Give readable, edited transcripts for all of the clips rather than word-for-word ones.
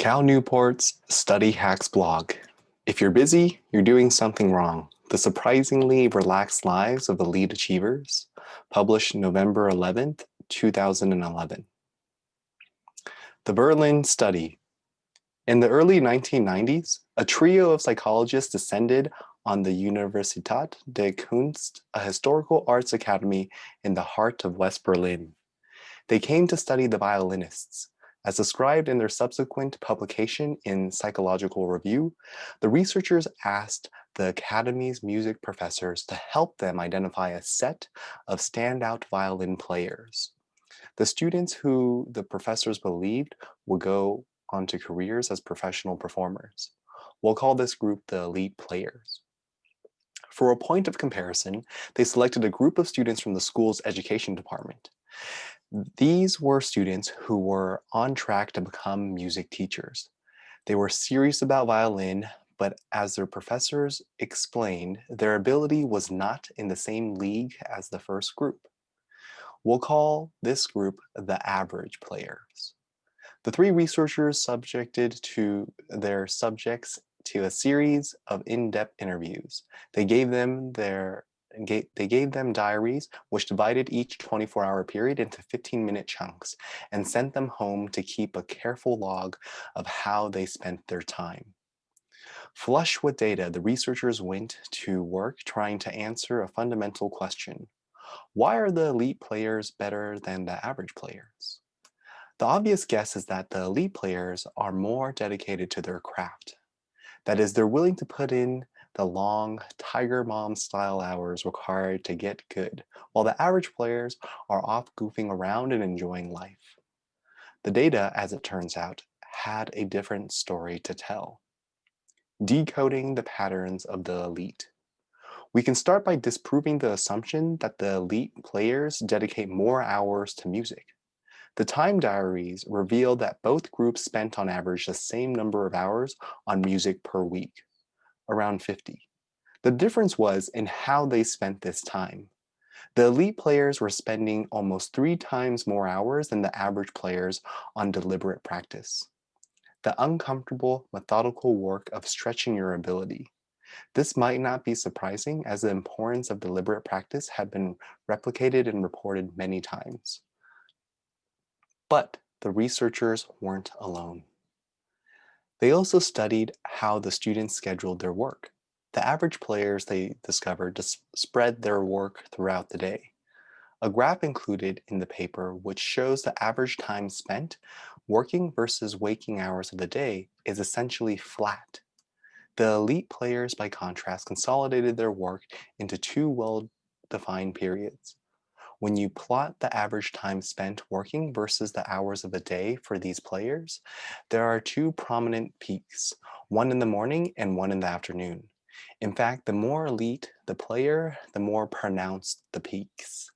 Cal Newport's Study Hacks blog. If you're busy, you're doing something wrong. The Surprisingly Relaxed Lives of Elite Achievers, published November 11th, 2011. The Berlin Study. In the early 1990s, a trio of psychologists descended on the Universität der Kunst, a historical arts academy in the heart of West Berlin. They came to study the violinists. As described in their subsequent publication in Psychological Review, the researchers asked the Academy's music professors to help them identify a set of standout violin players. The students who the professors believed would go on to careers as professional performers. We'll call this group the elite players. For a point of comparison, they selected a group of students from the school's education department. These were students who were on track to become music teachers. They were serious about violin, but as their professors explained, their ability was not in the same league as the first group. We'll call this group the average players. The three researchers subjected to their subjects to a series of in-depth interviews. They gave them diaries which divided each 24-hour period into 15-minute chunks and sent them home to keep a careful log of how they spent their time. Flush with data, the researchers went to work trying to answer a fundamental question. Why are the elite players better than the average players? The obvious guess is that the elite players are more dedicated to their craft. That is, they're willing to put in the long Tiger Mom style hours required to get good, while the average players are off goofing around and enjoying life. The data, as it turns out, had a different story to tell. Decoding the patterns of the elite. We can start by disproving the assumption that the elite players dedicate more hours to music. The time diaries reveal that both groups spent on average the same number of hours on music per week, around 50. The difference was in how they spent this time. The elite players were spending almost 3 times more hours than the average players on deliberate practice. The uncomfortable, methodical work of stretching your ability. This might not be surprising, as the importance of deliberate practice had been replicated and reported many times. But the researchers weren't alone. They also studied how the students scheduled their work. The average players, they discovered, spread their work throughout the day. A graph included in the paper which shows the average time spent working versus waking hours of the day is essentially flat. The elite players, by contrast, consolidated their work into 2 well-defined periods. When you plot the average time spent working versus the hours of a day for these players, there are 2 prominent peaks, one in the morning and one in the afternoon. In fact, the more elite the player, the more pronounced the peaks.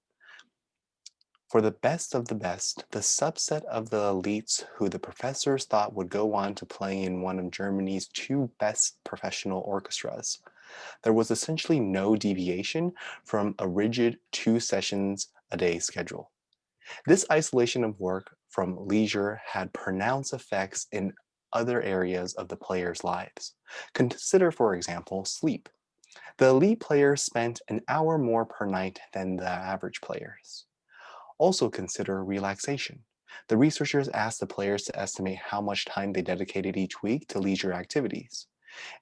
For the best of the best, the subset of the elites who the professors thought would go on to play in one of Germany's 2 best professional orchestras, there was essentially no deviation from a rigid 2 sessions a day schedule. This isolation of work from leisure had pronounced effects in other areas of the players' lives. Consider, for example, sleep. The elite players spent an hour more per night than the average players. Also consider relaxation. The researchers asked the players to estimate how much time they dedicated each week to leisure activities,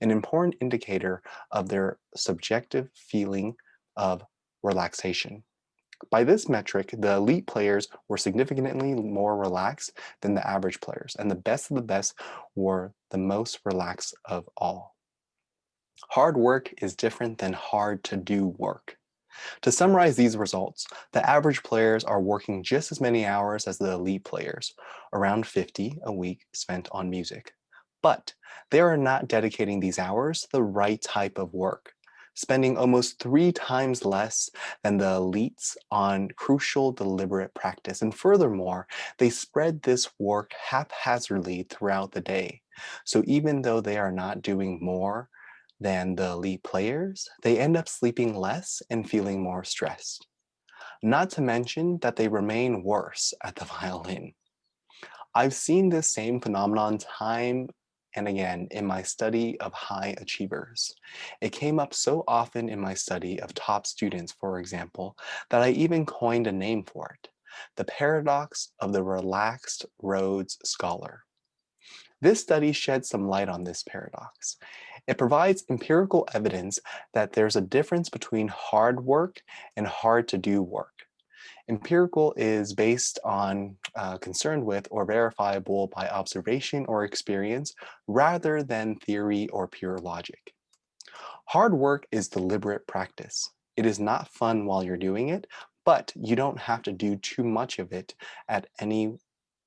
an important indicator of their subjective feeling of relaxation. By this metric, the elite players were significantly more relaxed than the average players, and the best of the best were the most relaxed of all. Hard work is different than hard to do work. To summarize these results, the average players are working just as many hours as the elite players, around 50 a week spent on music. But they are not dedicating these hours to the right type of work, spending almost 3 times less than the elites on crucial deliberate practice. And furthermore, they spread this work haphazardly throughout the day. So even though they are not doing more than the elite players, they end up sleeping less and feeling more stressed. Not to mention that they remain worse at the violin. I've seen this same phenomenon time and again in my study of high achievers. It came up so often in my study of top students, for example, that I even coined a name for it: the paradox of the relaxed Rhodes Scholar. This study sheds some light on this paradox. It provides empirical evidence that there's a difference between hard work and hard to do work. Empirical is based on, concerned with, or verifiable by observation or experience rather than theory or pure logic. Hard work is deliberate practice. It is not fun while you're doing it, but you don't have to do too much of it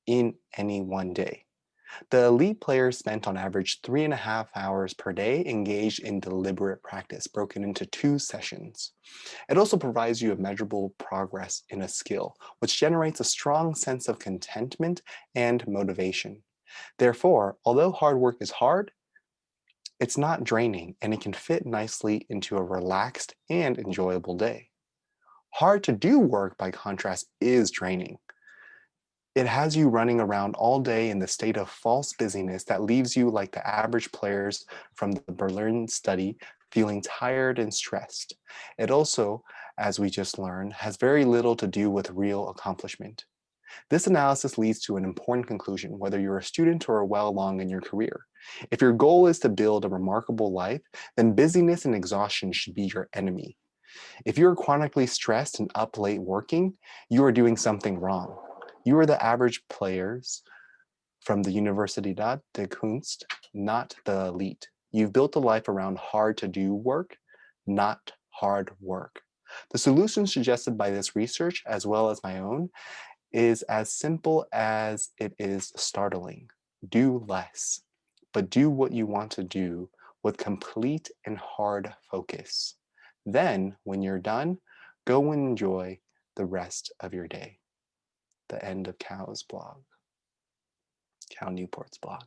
in any one day. The elite players spent on average 3.5 hours per day engaged in deliberate practice, broken into 2 sessions. It also provides you a measurable progress in a skill, which generates a strong sense of contentment and motivation. Therefore, although hard work is hard, it's not draining and it can fit nicely into a relaxed and enjoyable day. Hard to do work, by contrast, is draining. It has you running around all day in the state of false busyness that leaves you like the average players from the Berlin study, feeling tired and stressed. It also, as we just learned, has very little to do with real accomplishment. This analysis leads to an important conclusion, whether you're a student or well along in your career. If your goal is to build a remarkable life, then busyness and exhaustion should be your enemy. If you're chronically stressed and up late working, you are doing something wrong. You are the average players from the Universidad de Kunst, not the elite. You've built a life around hard to do work, not hard work. The solution suggested by this research, as well as my own, is as simple as it is startling. Do less, but do what you want to do with complete and hard focus. Then, when you're done, go and enjoy the rest of your day. The end of Cal Newport's blog.